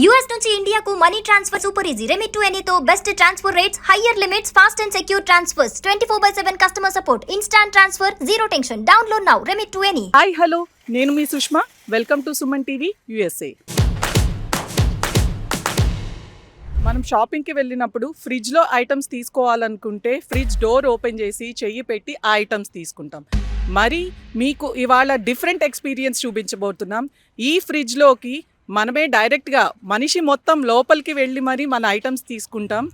US నుంచి ఇండియాకు money transfer super easy. Remit to ఎనీతో best transfer rates, higher limits, fast and secure transfers, 24/7 customer support, instant transfer, zero tension. Download now remit to any. Hi hello, నేను మీ Sushma. Welcome to Suman TV USA. మనం షాపింగ్కి వెళ్ళినప్పుడు ఫ్రిడ్జ్లో items తీసుకోవాలనుకుంటే fridge door open చేసి చెయ్యి పెట్టి ఆ ఐటమ్స్ తీసుకుంటాం. మరి మీకు ఇవాళ డిఫరెంట్ ఎక్స్పీరియన్స్ చూపించబోతున్నాం. ఈ ఫ్రిడ్జ్లోకి మనమే డైరెక్ట్గా మనిషి మొత్తం లోపలికి వెళ్ళి మరి మన ఐటమ్స్ తీసుకుంటాం.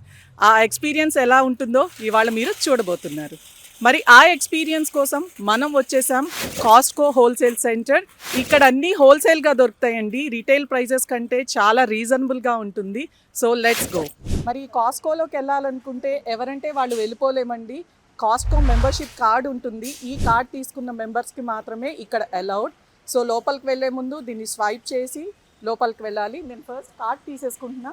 ఆ ఎక్స్పీరియన్స్ ఎలా ఉంటుందో ఇవాళ మీరు చూడబోతున్నారు. మరి ఆ ఎక్స్పీరియన్స్ కోసం మనం వచ్చేసాం కాస్ట్కో హోల్సేల్ సెంటర్. ఇక్కడ అన్నీ హోల్సేల్గా దొరుకుతాయండి. రీటైల్ ప్రైజెస్ కంటే చాలా రీజనబుల్గా ఉంటుంది. So let's go. మరి కాస్ట్కోలోకి వెళ్ళాలనుకుంటే ఎవరంటే వాళ్ళు వెళ్ళిపోలేమండి. కాస్ట్కో మెంబర్షిప్ కార్డ్ ఉంటుంది. ఈ కార్డ్ తీసుకున్న మెంబర్స్కి మాత్రమే ఇక్కడ అలౌడ్. సో లోపలికి వెళ్ళే ముందు దీన్ని స్వైప్ చేసి లోపలికి వెళ్ళాలి. నేను ఫస్ట్ కార్డ్ తీసేసుకుంటున్నా.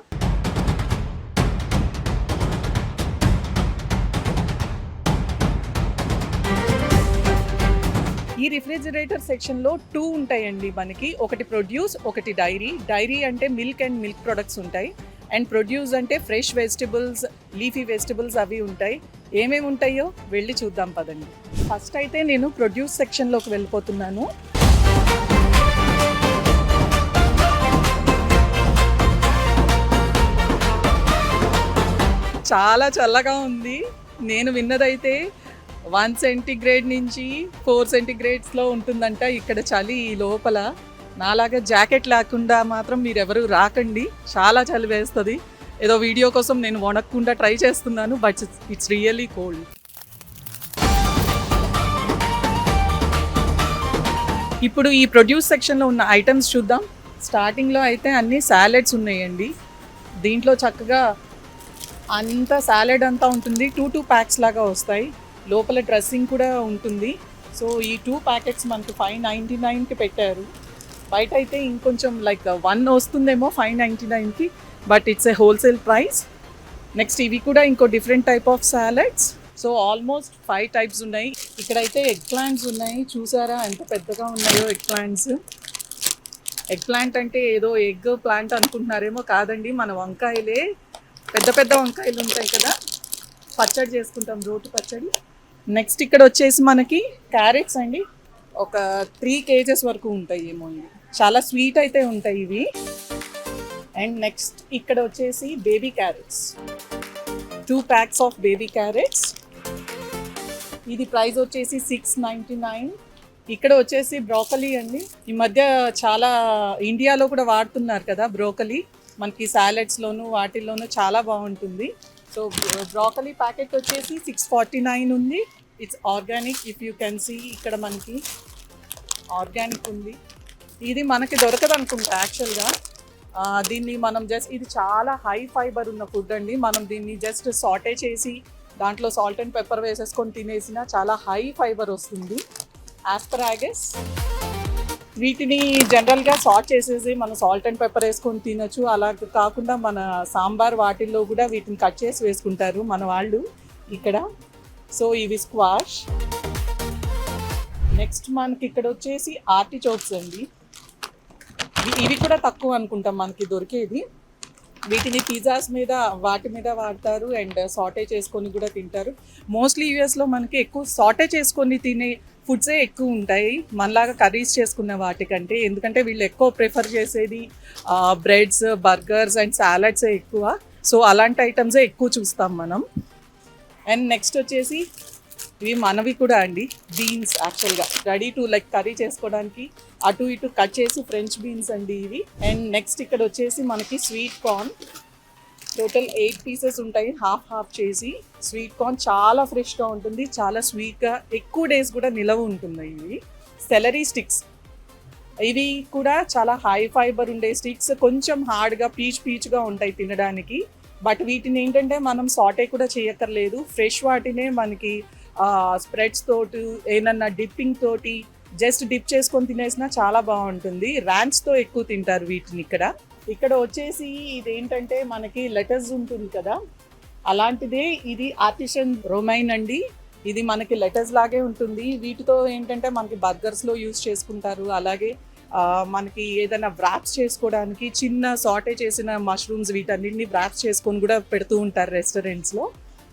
ఈ రిఫ్రిజిరేటర్ సెక్షన్లో 2 ఉంటాయండి మనకి. ఒకటి ప్రొడ్యూస్, ఒకటి డైరీ. డైరీ అంటే మిల్క్ అండ్ మిల్క్ ప్రొడక్ట్స్ ఉంటాయి. అండ్ ప్రొడ్యూస్ అంటే ఫ్రెష్ వెజిటబుల్స్, లీఫీ వెజిటబుల్స్ అవి ఉంటాయి. ఏమేమి ఉంటాయో వెళ్ళి చూద్దాం పదండి. ఫస్ట్ అయితే నేను ప్రొడ్యూస్ సెక్షన్లోకి వెళ్ళిపోతున్నాను. చాలా చల్లగా ఉంది. నేను విన్నదైతే 1 సెంటీగ్రేడ్ నుంచి 4 సెంటీగ్రేడ్స్లో ఉంటుందంట ఇక్కడ చలి. ఈ లోపల నాలాగా జాకెట్ లేకుండా మాత్రం మీరు ఎవరు రాకండి. చాలా చలి వేస్తుంది. ఏదో వీడియో కోసం నేను వణక్కుండా ట్రై చేస్తున్నాను, బట్ ఇట్స్ రియల్లీ కోల్డ్. ఇప్పుడు ఈ ప్రొడ్యూస్ సెక్షన్లో ఉన్న ఐటమ్స్ చూద్దాం. స్టార్టింగ్లో అయితే అన్ని సాలెడ్స్ ఉన్నాయండి. దీంట్లో చక్కగా అంతా సాలెడ్ అంతా ఉంటుంది. 2 ప్యాక్స్ లాగా వస్తాయి. లోపల డ్రెస్సింగ్ కూడా ఉంటుంది. సో ఈ 2 ప్యాకెట్స్ మనకు $5.99కి పెట్టారు. బయట అయితే ఇంకొంచెం లైక్ 1 వస్తుందేమో $5.99కి, but it's a wholesale price. Next ఇవి కూడా ఇంకో different type of salads. So almost 5 types ఉన్నాయి. ఇక్కడైతే ఎగ్ ప్లాంట్స్ ఉన్నాయి. చూసారా ఎంత పెద్దగా ఉన్నాయో ఎగ్ ప్లాంట్స్. ఎగ్ ప్లాంట్ అంటే ఏదో ఎగ్ ప్లాంట్ అనుకుంటున్నారేమో, కాదండి, మన వంకాయలే. పెద్ద పెద్ద వంకాయలు ఉంటాయి కదా, పచ్చడి చేసుకుంటాం, రోటి పచ్చడి. నెక్స్ట్ ఇక్కడ వచ్చేసి మనకి క్యారెట్స్ అండి. ఒక 3 kgs వరకు ఉంటాయి ఏమో. ఇవి చాలా స్వీట్ అయితే ఉంటాయి ఇవి. అండ్ నెక్స్ట్ ఇక్కడ వచ్చేసి baby carrots, 2 packs of baby carrots. ఇది ప్రైస్ వచ్చేసి $6.99. ఇక్కడ వచ్చేసి బ్రోకలీ అండి. ఈ మధ్య చాలా ఇండియాలో కూడా వాడుతున్నారు కదా బ్రోకలీ. మనకి సాలెడ్స్లోను వాటిల్లోనూ చాలా బాగుంటుంది. సో బ్రోకలీ ప్యాకెట్ వచ్చేసి $6.49 ఉంది. It's organic. If you can see ఇక్కడ మనకి ఆర్గానిక్ ఉంది. ఇది మనకి దొరకదు అనుకుంటా యాక్చువల్గా. దీన్ని మనం జస్ట్, ఇది చాలా హై ఫైబర్ ఉన్న ఫుడ్ అండి. మనం దీన్ని జస్ట్ సాటే చేసి దాంట్లో సాల్ట్ అండ్ పెప్పర్ వేసేసుకొని తినేసినా చాలా హై ఫైబర్ వస్తుంది. ఆస్పరాగస్, వీటిని జనరల్గా సాట్ చేసేసి మనం సాల్ట్ అండ్ పెప్పర్ వేసుకొని తినచ్చు. అలా కాకుండా మన సాంబార్ వాటిల్లో కూడా వీటిని కట్ చేసి వేసుకుంటారు మన వాళ్ళు ఇక్కడ. సో ఇవి స్క్వాష్. నెక్స్ట్ మనకి ఇక్కడ వచ్చేసి ఆర్టిచోక్స్ అండి. ఇవి కూడా తక్కువ అనుకుంటాం మనకి దొరికేది. వీటిని పిజ్జాస్ మీద వాటి మీద వాడతారు అండ్ సాటే చేసుకొని కూడా తింటారు. మోస్ట్లీ యూఎస్లో మనకి ఎక్కువ సాటే చేసుకొని తినే ఫుడ్సే ఎక్కువ ఉంటాయి మనలాగా కర్రీస్ చేసుకున్న వాటికంటే. ఎందుకంటే వీళ్ళు ఎక్కువ ప్రిఫర్ చేసేది బ్రెడ్స్, బర్గర్స్ అండ్ సాలడ్సే ఎక్కువ. సో అలాంటి ఐటమ్సే ఎక్కువ చూస్తాం మనం. అండ్ నెక్స్ట్ వచ్చేసి ఇవి మనవి కూడా అండి, బీన్స్. యాక్చువల్గా రెడీ టు లైక్ కర్రీ చేసుకోవడానికి అటు ఇటు కట్ చేసి ఫ్రెంచ్ బీన్స్ అండి ఇవి. అండ్ నెక్స్ట్ ఇక్కడ వచ్చేసి మనకి స్వీట్ కార్న్. టోటల్ 8 పీసెస్ ఉంటాయి, హాఫ్ చేసి. స్వీట్ కార్న్ చాలా ఫ్రెష్గా ఉంటుంది, చాలా స్వీట్గా, ఎక్కువ డేస్ కూడా నిలవ ఉంటుంది. ఇవి సెలరీ స్టిక్స్. ఇవి కూడా చాలా హై ఫైబర్ ఉండే స్టిక్స్. కొంచెం హార్డ్గా పీచ్గా ఉంటాయి తినడానికి. బట్ వీటిని ఏంటంటే మనం సాటే కూడా చేయక్కర్లేదు. ఫ్రెష్ వాటినే మనకి స్ప్రెడ్స్ తోటి, ఏమన్నా డిప్పింగ్ తోటి జస్ట్ డిప్ చేసుకొని తినేసినా చాలా బాగుంటుంది. ర్యాంచ్తో ఎక్కువ తింటారు వీటిని ఇక్కడ వచ్చేసి ఇదేంటంటే మనకి లెటస్ ఉంటుంది కదా, అలాంటిదే ఇది ఆర్టిషన్ రోమైన్ అండి. ఇది మనకి లెటస్ లాగే ఉంటుంది. వీటితో ఏంటంటే మనకి బర్గర్స్లో యూజ్ చేసుకుంటారు. అలాగే మనకి ఏదైనా వ్రాప్స్ చేసుకోవడానికి చిన్న సాటే చేసిన మష్రూమ్స్ వీటన్నిటిని వ్రాప్స్ చేసుకొని కూడా పెడుతూ ఉంటారు రెస్టారెంట్స్లో.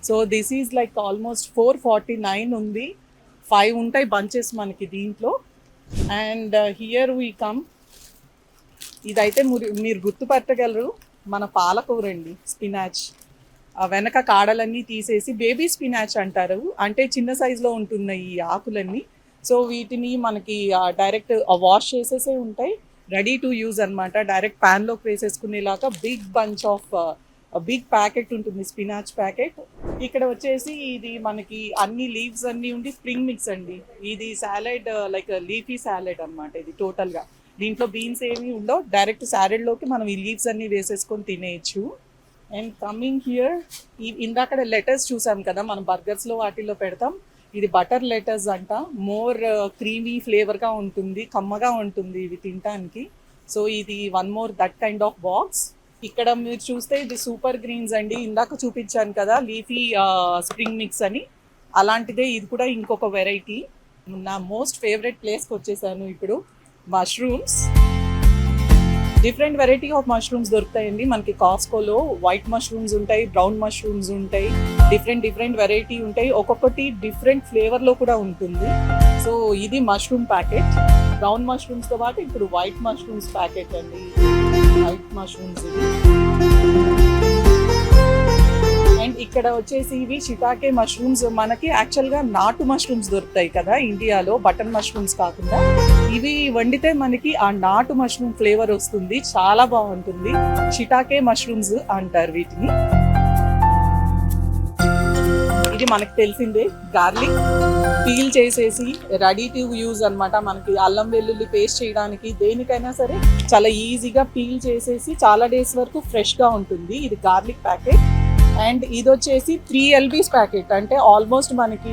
So this is like almost 449 ఉంది. 5 ఉంటాయి బంచెస్ మనకి దీంట్లో. అండ్ హియర్ వీ కమ్, ఇదైతే మీరు గుర్తుపట్టగలరు, మన పాలకూర అండి, స్పినాచ్. వెనక కాడలన్నీ తీసేసి బేబీ స్పినాచ్ అంటారు, అంటే చిన్న సైజులో ఉంటున్నాయి ఈ ఆకులన్నీ. సో వీటిని మనకి డైరెక్ట్ వాష్ చేసేసే ఉంటాయి, రెడీ టు యూజ్ అనమాట. డైరెక్ట్ ప్యాన్లోకి వేసేసుకునేలాగా big bunch of big packet ఉంటుంది, స్పినాచ్ ప్యాకెట్. ఇక్కడ వచ్చేసి ఇది మనకి అన్ని లీవ్స్ అన్నీ ఉండి స్ప్రింగ్ మిక్స్ అండి. ఇది సాలెడ్, లైక్ లీఫీ సాలెడ్ అనమాట ఇది టోటల్గా. దీంట్లో బీన్స్ ఏమీ ఉండవు, డైరెక్ట్ సాలెడ్లోకి మనం ఈ లీవ్స్ అన్నీ వేసేసుకొని తినేయచ్చు. అండ్ కమింగ్ హియర్, ఇందాక లెటర్స్ చూసాం కదా మనం బర్గర్స్లో వాటిల్లో పెడతాం, ఇది బటర్ లెటర్స్ అంట. మోర్ క్రీమీ ఫ్లేవర్గా ఉంటుంది, కమ్మగా ఉంటుంది ఇది తినడానికి. సో ఇది one more that kind of box. ఇక్కడ మీరు చూస్తే ఇది సూపర్ గ్రీన్స్ అండి, ఇందాక చూపించాను కదా లీఫీ స్ప్రింగ్ మిక్స్ అని, అలాంటిదే ఇది కూడా ఇంకొక వెరైటీ. నా మోస్ట్ ఫేవరెట్ ప్లేస్కి వచ్చేసాను ఇప్పుడు, mushrooms. Different variety of mushrooms దొరుకుతాయండి మనకి కాస్కోలో. వైట్ మష్రూమ్స్ ఉంటాయి, బ్రౌన్ మష్రూమ్స్ ఉంటాయి, డిఫరెంట్ వెరైటీ ఉంటాయి, ఒక్కొక్కటి డిఫరెంట్ ఫ్లేవర్లో కూడా ఉంటుంది. సో ఇది మష్రూమ్ ప్యాకెట్, బ్రౌన్ మష్రూమ్స్తో పాటు ఇప్పుడు వైట్ మష్రూమ్స్ ప్యాకెట్ అండి, వైట్ మష్రూమ్స్ ఇది. అండ్ ఇక్కడ వచ్చేసి ఇవి షిటాకే మష్రూమ్స్. మనకి యాక్చువల్గా నాటు మష్రూమ్స్ దొరుకుతాయి కదా ఇండియాలో, బటన్ మష్రూమ్స్ కాకుండా. ఇవి వండితే మనకి ఆ నాటు మష్రూమ్ ఫ్లేవర్ వస్తుంది, చాలా బాగుంటుంది. షిటాకే మష్రూమ్స్ అంటారు వీటిని. ఇది మనకు తెలిసిందే, గార్లిక్ పీల్ చేసేసి రెడీ టు యూజ్ అనమాట. మనకి అల్లం వెల్లుల్లి పేస్ట్ చేయడానికి దేనికైనా సరే చాలా ఈజీగా పీల్ చేసేసి చాలా డేస్ వరకు ఫ్రెష్గా ఉంటుంది. ఇది గార్లిక్ ప్యాకెట్. అండ్ ఇది వచ్చేసి 3 LBs ప్యాకెట్, అంటే ఆల్మోస్ట్ మనకి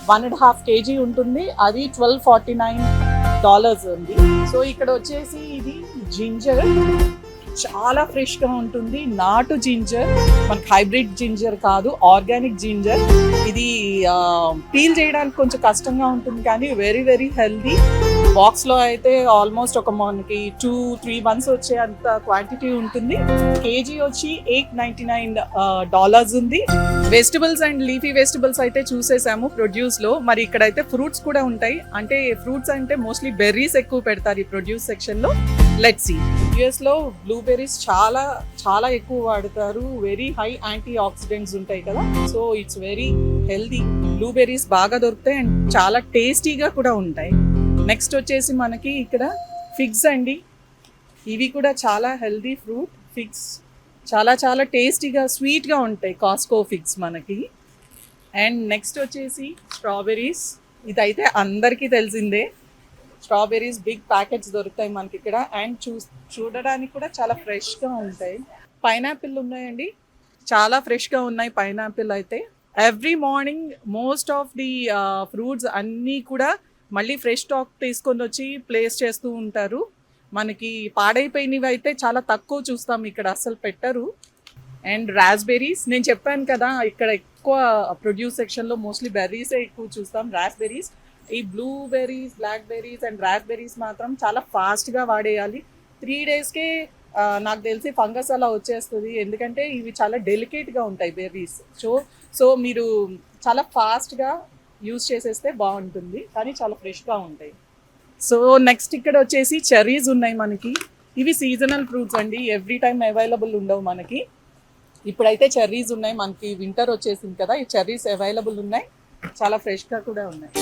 1.5 kg ఉంటుంది. అది $12.49 ఉంది. సో ఇక్కడ వచ్చేసి ఇది జింజర్, చాలా ఫ్రెష్గా ఉంటుంది, నాటు జింజర్, మనకి హైబ్రిడ్ జింజర్ కాదు, ఆర్గానిక్ జింజర్. ఇది పీల్ చేయడానికి కొంచెం కష్టంగా ఉంటుంది కానీ వెరీ వెరీ హెల్దీ. బాక్స్లో అయితే ఆల్మోస్ట్ ఒక మనకి 2-3 months వచ్చే అంత క్వాంటిటీ ఉంటుంది. కేజీ వచ్చి $8.99 ఉంది. వెజిటబుల్స్ అండ్ లీఫీ వెజిటబుల్స్ అయితే చూసేసాము ప్రొడ్యూస్లో. మరి ఇక్కడైతే ఫ్రూట్స్ కూడా ఉంటాయి, అంటే ఫ్రూట్స్ అంటే మోస్ట్లీ బెర్రీస్ ఎక్కువ పెడతారు ఈ ప్రొడ్యూస్ సెక్షన్లో. Let's see. యూఎస్లో బ్లూబెర్రీస్ చాలా చాలా ఎక్కువ వాడతారు, వెరీ హై యాంటీ ఆక్సిడెంట్స్ ఉంటాయి కదా, so it's very healthy. Blueberries బాగా దొరుకుతాయి అండ్ చాలా టేస్టీగా కూడా ఉంటాయి. నెక్స్ట్ వచ్చేసి మనకి ఇక్కడ ఫిగ్స్ అండి, ఇవి కూడా చాలా హెల్దీ ఫ్రూట్. ఫిగ్స్ చాలా చాలా టేస్టీగా స్వీట్గా ఉంటాయి, కాస్కో ఫిగ్స్ మనకి. అండ్ నెక్స్ట్ వచ్చేసి స్ట్రాబెర్రీస్, ఇదైతే అందరికీ తెలిసిందే. స్ట్రాబెర్రీస్ బిగ్ ప్యాకెట్స్ దొరుకుతాయి మనకి ఇక్కడ. అండ్ చూడడానికి కూడా చాలా ఫ్రెష్గా ఉంటాయి. పైనాపిల్ ఉన్నాయండి, చాలా ఫ్రెష్గా ఉన్నాయి పైనాపిల్ అయితే. Every morning most of the fruits అన్నీ కూడా మళ్ళీ ఫ్రెష్ స్టాక్ తీసుకొని వచ్చి ప్లేస్ చేస్తూ ఉంటారు. మనకి పాడైపోయినవి అయితే చాలా తక్కువ చూస్తాం, ఇక్కడ అస్సలు పెట్టరు. అండ్ రాస్బెర్రీస్, నేను చెప్పాను కదా ఇక్కడ ఎక్కువ ప్రొడ్యూస్ సెక్షన్లో మోస్ట్లీ బెర్రీసే ఎక్కువ చూస్తాం, రాస్బెర్రీస్. ఈ blueberries, blackberries and raspberries మాత్రం చాలా ఫాస్ట్గా వాడేయాలి. 3 daysకే నాకు తెలిసి ఫంగస్ అలా వచ్చేస్తుంది, ఎందుకంటే ఇవి చాలా డెలికేట్గా ఉంటాయి బెర్రీస్. సో మీరు చాలా ఫాస్ట్గా యూజ్ చేసేస్తే బాగుంటుంది, కానీ చాలా ఫ్రెష్గా ఉంటాయి. సో నెక్స్ట్ ఇక్కడ వచ్చేసి చెర్రీస్ ఉన్నాయి మనకి. ఇవి సీజనల్ ఫ్రూట్స్ అండి, ఎవ్రీ టైం అవైలబుల్ ఉండవు మనకి. ఇప్పుడైతే చెర్రీస్ ఉన్నాయి, మనకి వింటర్ వచ్చేసింది కదా, ఈ చెర్రీస్ అవైలబుల్ ఉన్నాయి, చాలా ఫ్రెష్గా కూడా ఉన్నాయి.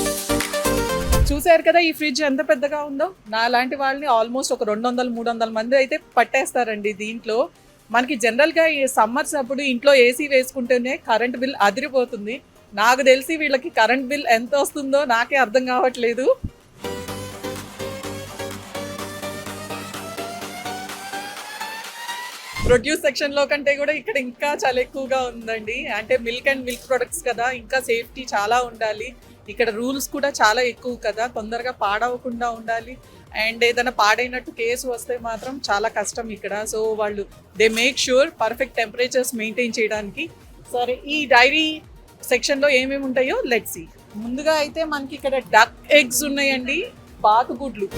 చూసారు కదా ఈ ఫ్రిడ్జ్ ఎంత పెద్దగా ఉందో. నా లాంటి వాళ్ళని ఆల్మోస్ట్ ఒక 200-300 మంది అయితే పట్టేస్తారండి దీంట్లో. మనకి జనరల్గా ఈ సమ్మర్స్ అప్పుడు ఇంట్లో ఏసీ వేసుకుంటేనే కరెంట్ బిల్ అదిరిపోతుంది. నాకు తెలిసి వీళ్ళకి కరెంట్ బిల్ ఎంత వస్తుందో నాకే అర్థం కావట్లేదు. ప్రొడ్యూస్ సెక్షన్లో కంటే కూడా ఇక్కడ ఇంకా చాలా ఎక్కువగా ఉందండి. అంటే మిల్క్ అండ్ మిల్క్ ప్రొడక్ట్స్ కదా, ఇంకా సేఫ్టీ చాలా ఉండాలి. ఇక్కడ రూల్స్ కూడా చాలా ఎక్కువ కదా, తొందరగా పాడవకుండా ఉండాలి. అండ్ ఏదైనా పాడైనట్టు కేసు వస్తే మాత్రం చాలా కష్టం ఇక్కడ. సో వాళ్ళు they make sure perfect temperatures maintain చేయడానికి. సరే, ఈ డైరీ సెక్షన్లో ఏమేమి ఉంటాయో లెట్స్ సీ. ముందుగా అయితే మనకి ఇక్కడ డక్ ఎగ్స్ ఉన్నాయండి, బాతుగుడ్లు.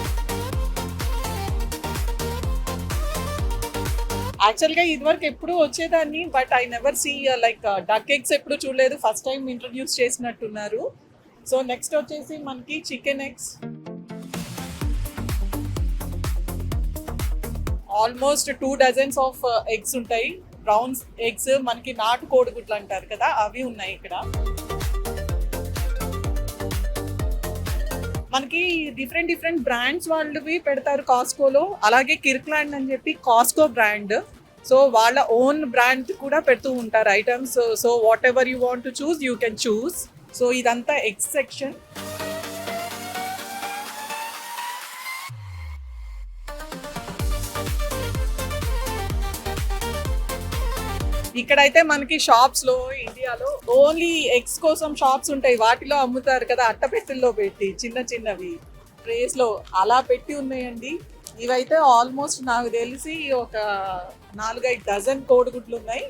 యాక్చువల్గా ఇదివరకు ఎప్పుడు వచ్చేదాన్ని, but I never see like duck eggs ఎప్పుడు చూడలేదు, ఫస్ట్ టైం ఇంట్రడ్యూస్ చేసినట్టున్నారు. సో నెక్స్ట్ వచ్చేసి మనకి chicken eggs. Almost 2 dozens of eggs ఉంటాయి. బ్రౌన్ ఎగ్స్, మనకి నాటు కోడిగుడ్లు అంటారు కదా, అవి ఉన్నాయి ఇక్కడ. మనకి డిఫరెంట్ బ్రాండ్స్ వాళ్ళవి పెడతారు కాస్కోలో. అలాగే కిర్క్లాండ్ అని చెప్పి కాస్కో బ్రాండ్, సో వాళ్ళ ఓన్ బ్రాండ్ కూడా పెడుతూ ఉంటారు items. So what ever you want to choose you can choose. So ఇదంతా ఎగ్స్ సెక్షన్. ఇక్కడైతే మనకి షాప్స్ లో ఇండియాలో ఓన్లీ ఎగ్స్ కోసం షాప్స్ ఉంటాయి, వాటిలో అమ్ముతారు కదా అట్టపెట్టెల్లో పెట్టి చిన్నవి ట్రేస్ లో అలా పెట్టి ఉన్నాయండి. ఇవైతే ఆల్మోస్ట్ నాకు తెలిసి ఒక 4-5 డజన్ కోడిగుడ్లు ఉన్నాయి.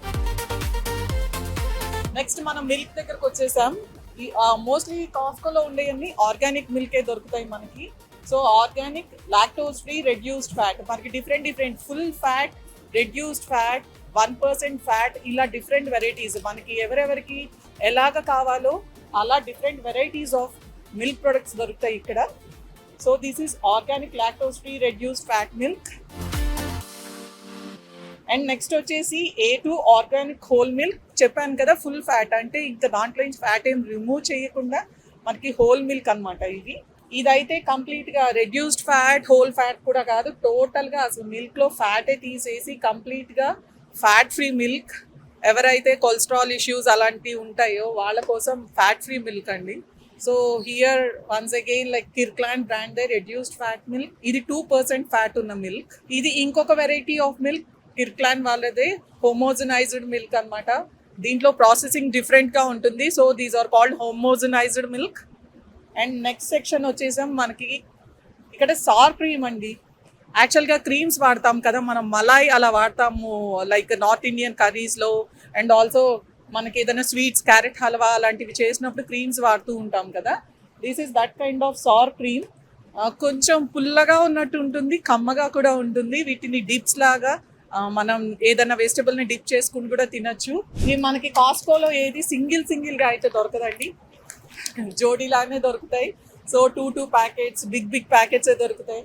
నెక్స్ట్ మనం మిల్క్ దగ్గరకు వచ్చేసాం. మోస్ట్లీ కాస్కోలో ఉండేవన్నీ ఆర్గానిక్ మిల్కే దొరుకుతాయి మనకి. So organic, lactose free, reduced fat, మనకి different full fat, reduced fat, 1% fat, ఇలా డిఫరెంట్ వెరైటీస్ మనకి ఎవరెవరికి ఎలాగ కావాలో అలా different varieties of milk products దొరుకుతాయి ఇక్కడ. So this is organic, lactose free, reduced fat milk. And next వచ్చేసి A2 ఆర్గానిక్ హోల్ మిల్క్. చెప్పాను కదా ఫుల్ ఫ్యాట్ అంటే ఇంకా దాంట్లో నుంచి ఫ్యాట్ ఏం రిమూవ్ చేయకుండా మనకి హోల్ మిల్క్ అనమాట ఇది. ఇదైతే కంప్లీట్గా రెడ్యూస్డ్ ఫ్యాట్, హోల్ ఫ్యాట్ కూడా కాదు, టోటల్గా అసలు మిల్క్లో ఫ్యాటే తీసేసి కంప్లీట్గా ఫ్యాట్ ఫ్రీ మిల్క్. ఎవరైతే కొలెస్ట్రాల్ ఇష్యూస్ అలాంటివి ఉంటాయో వాళ్ళ కోసం ఫ్యాట్ ఫ్రీ మిల్క్ అండి. So here once again like Kirkland brand they reduced fat milk. ఇది 2% ఫ్యాట్ ఉన్న మిల్క్. ఇది ఇంకొక వెరైటీ ఆఫ్ మిల్క్, కిర్క్లాండ్ వాళ్ళదే హోమోజనైజ్డ్ మిల్క్ అన్నమాట. దీంట్లో ప్రాసెసింగ్ డిఫరెంట్గా ఉంటుంది. So these are called homogenised milk. And next section వచ్చేసాం మనకి ఇక్కడ సార్ క్రీమ్ అండి. యాక్చువల్గా క్రీమ్స్ వాడతాం కదా మనం, మలాయ్ అలా వాడతాము లైక్ నార్త్ ఇండియన్ కర్రీస్లో. అండ్ ఆల్సో మనకి ఏదైనా స్వీట్స్, క్యారెట్ హల్వా అలాంటివి చేసినప్పుడు క్రీమ్స్ వాడుతూ ఉంటాం కదా. This is that kind of sir cream. కొంచెం పుల్లగా ఉన్నట్టు ఉంటుంది, కమ్మగా కూడా ఉంటుంది. వీటిని డిప్స్ లాగా మనం ఏదైనా వెజిటబుల్ని డిప్ చేసుకుని కూడా తినచ్చు. ఇవి మనకి కాస్కోలో ఏది సింగిల్గా అయితే దొరకదండి, జోడీలానే దొరుకుతాయి. సో 2 ప్యాకెట్స్, బిగ్ ప్యాకెట్సే దొరుకుతాయి.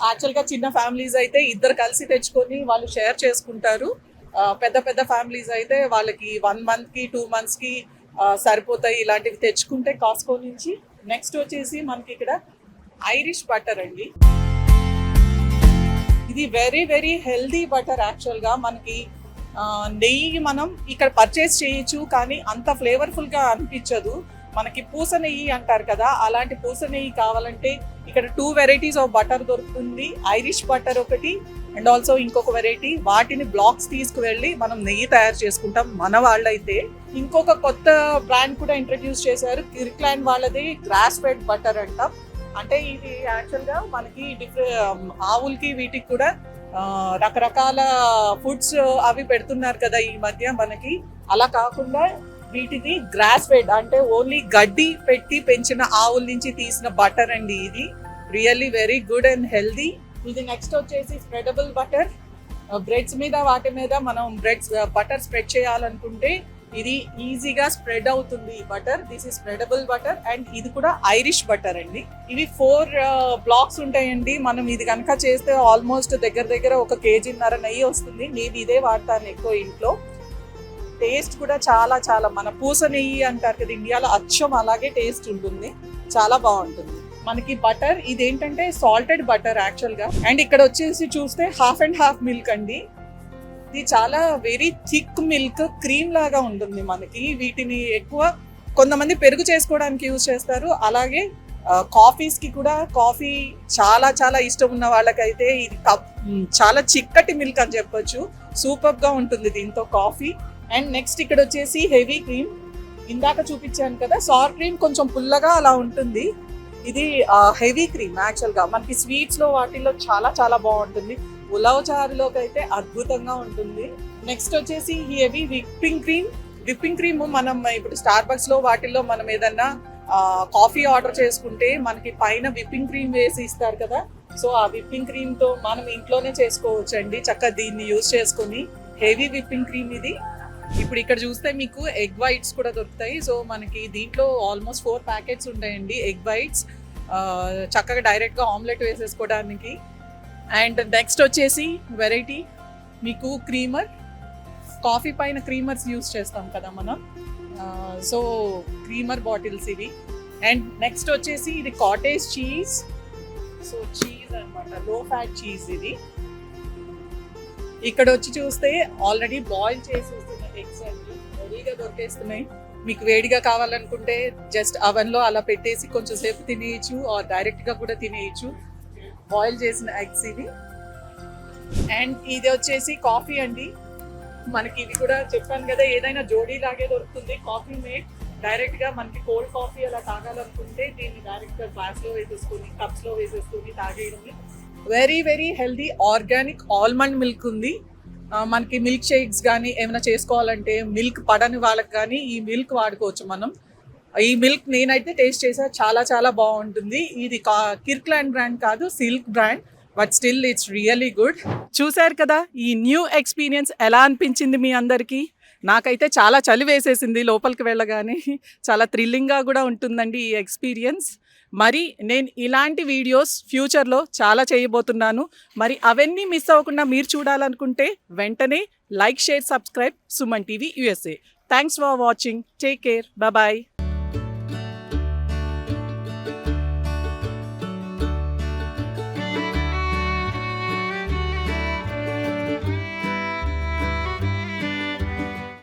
యాక్చువల్గా చిన్న ఫ్యామిలీస్ అయితే ఇద్దరు కలిసి తెచ్చుకొని వాళ్ళు షేర్ చేసుకుంటారు. పెద్ద ఫ్యామిలీస్ అయితే వాళ్ళకి 1 మంత్కి 2 మంత్స్కి సరిపోతాయి ఇలాంటివి తెచ్చుకుంటే కాస్కో నుంచి. నెక్స్ట్ వచ్చేసి మనకి ఇక్కడ ఐరిష్ బటర్ అండి. ఇది వెరీ హెల్దీ బటర్. యాక్చువల్గా మనకి నెయ్యి మనం ఇక్కడ పర్చేస్ చేయొచ్చు, కానీ అంత ఫ్లేవర్ఫుల్గా అనిపించదు. మనకి పూస నెయ్యి అంటారు కదా, అలాంటి పూస నెయ్యి కావాలంటే ఇక్కడ 2 వెరైటీస్ ఆఫ్ బటర్ దొరుకుతుంది. ఐరిష్ బటర్ ఒకటి, అండ్ ఆల్సో ఇంకొక వెరైటీ. వాటిని బ్లాక్స్ తీసుకువెళ్ళి మనం నెయ్యి తయారు చేసుకుంటాం మన వాళ్ళైతే. ఇంకొక కొత్త బ్రాండ్ కూడా ఇంట్రడ్యూస్ చేశారు, కిర్క్లాండ్ వాళ్ళది గ్రాస్ ఫెడ్ బటర్ అంటాం. అంటే ఇది యాక్చువల్గా మనకి ఆవులకి వీటికి కూడా రకరకాల ఫుడ్స్ అవి పెడుతున్నారు కదా ఈ మధ్య మనకి. అలా కాకుండా వీటిది గ్రాస్ ఫెడ్ అంటే ఓన్లీ గడ్డి పెట్టి పెంచిన ఆవుల నుంచి తీసిన బటర్ అండి. ఇది really very good and healthy. ఇది నెక్స్ట్ వచ్చేసి స్ప్రెడబుల్ బటర్. బ్రెడ్స్ మీద వాటి మీద మనం బటర్ స్ప్రెడ్ చేయాలనుకుంటే ఇది ఈజీగా స్ప్రెడ్ అవుతుంది ఈ butter. This is spreadable butter. And ఇది కూడా ఐరిష్ బటర్ అండి. ఇవి 4 బ్లాక్స్ ఉంటాయండి. మనం ఇది కనుక చేస్తే ఆల్మోస్ట్ దగ్గర 1.5 kg నెయ్యి వస్తుంది. నేను ఇదే వాడతాను ఎక్కువ ఇంట్లో. టేస్ట్ కూడా చాలా మన పూస నెయ్యి అంటారు కదా ఇండియాలో, అచ్చం అలాగే టేస్ట్ ఉంటుంది, చాలా బాగుంటుంది. మనకి బటర్ ఇదేంటంటే సాల్టెడ్ బటర్ యాక్చువల్గా. అండ్ ఇక్కడ వచ్చేసి చూస్తే 1/2 మిల్క్ అండి. ఇది చాలా వెరీ థిక్ మిల్క్, క్రీమ్ లాగా ఉంటుంది మనకి. వీటిని ఎక్కువ కొంతమంది పెరుగు చేసుకోవడానికి యూజ్ చేస్తారు. అలాగే కాఫీస్కి కూడా, కాఫీ చాలా ఇష్టం ఉన్న వాళ్ళకైతే ఇది చాలా చిక్కటి మిల్క్ అని చెప్పొచ్చు. సూపర్గా ఉంటుంది దీంతో కాఫీ. అండ్ నెక్స్ట్ ఇక్కడ వచ్చేసి హెవీ క్రీమ్. ఇందాక చూపించాను కదా సార్ క్రీమ్, కొంచెం పుల్లగా అలా ఉంటుంది. ఇది హెవీ క్రీమ్. యాక్చువల్గా మనకి స్వీట్స్లో వాటిల్లో చాలా బాగుంటుంది. ఉలవ చారులోకి అయితే అద్భుతంగా ఉంటుంది. నెక్స్ట్ వచ్చేసి హెవీ విప్పింగ్ క్రీమ్ మనం ఇప్పుడు స్టార్బక్స్లో వాటిల్లో మనం ఏదన్నా కాఫీ ఆర్డర్ చేసుకుంటే మనకి పైన విప్పింగ్ క్రీమ్ వేసి ఇస్తారు కదా, సో ఆ విప్పింగ్ క్రీమ్తో మనం ఇంట్లోనే చేసుకోవచ్చు అండి చక్కగా దీన్ని యూజ్ చేసుకొని. హెవీ విప్పింగ్ క్రీమ్ ఇది. ఇప్పుడు ఇక్కడ చూస్తే మీకు ఎగ్ వైట్స్ కూడా దొరుకుతాయి. సో మనకి దీంట్లో ఆల్మోస్ట్ 4 ప్యాకెట్స్ ఉంటాయండి ఎగ్ వైట్స్, చక్కగా డైరెక్ట్గా ఆమ్లెట్ వేసేసుకోవడానికి. అండ్ నెక్స్ట్ వచ్చేసి వెరైటీ మీకు క్రీమర్. కాఫీ పైన క్రీమర్స్ యూస్ చేస్తాం కదా మనం, సో క్రీమర్ బాటిల్స్ ఇవి. అండ్ నెక్స్ట్ వచ్చేసి ఇది కాటేజ్ చీజ్. సో చీజ్ అన్నమాట, లో ఫ్యాట్ చీజ్ ఇది. ఇక్కడ వచ్చి చూస్తే ఆల్రెడీ బాయిల్ చేసేస్తున్న ఎగ్స్ అండి రెడీగా దొరికేస్తున్నాయి. మీకు వేడిగా కావాలనుకుంటే జస్ట్ అవెన్లో అలా పెట్టేసి కొంచెం సేపు తినేయచ్చు, ఆర్ డైరెక్ట్గా కూడా తినేయచ్చు. బాయిల్ చేసిన ఎగ్స్ ఇవి. అండ్ ఇది వచ్చేసి కాఫీ అండి. మనకి ఇవి కూడా చెప్పాను కదా, ఏదైనా జోడీ లాగే దొరుకుతుంది కాఫీ మేడ్. డైరెక్ట్గా మనకి కోల్డ్ కాఫీ అలా తాగాలనుకుంటే దీన్ని డైరెక్ట్గా గ్లాస్లో వేసేసుకొని కప్స్లో వేసేసుకొని తాగేయడం. Very very healthy organic almond milk ఉంది. మనకి మిల్క్ షేక్స్ కానీ ఏమైనా చేసుకోవాలంటే మిల్క్ పడని వాళ్ళకి కానీ ఈ మిల్క్ వాడుకోవచ్చు మనం. ఈ మిల్క్ నేనైతే టేస్ట్ చేసా, చాలా చాలా బాగుంటుంది. ఇది కిర్క్లాండ్ బ్రాండ్ కాదు, silk brand, but still it's really good. చూశారు కదా ఈ న్యూ ఎక్స్పీరియన్స్ ఎలా అనిపించింది మీ అందరికీ? నాకైతే చాలా చలి వేసేసింది లోపలికి వెళ్ళగానే. చాలా థ్రిల్లింగ్గా కూడా ఉంటుందండి ఈ ఎక్స్పీరియన్స్. మరి నేను ఇలాంటి వీడియోస్ ఫ్యూచర్లో చాలా చేయబోతున్నాను. మరి అవన్నీ మిస్ అవ్వకుండా మీరు చూడాలనుకుంటే వెంటనే like, share, subscribe Suman TV USA. Thanks for watching. Take care. Bye.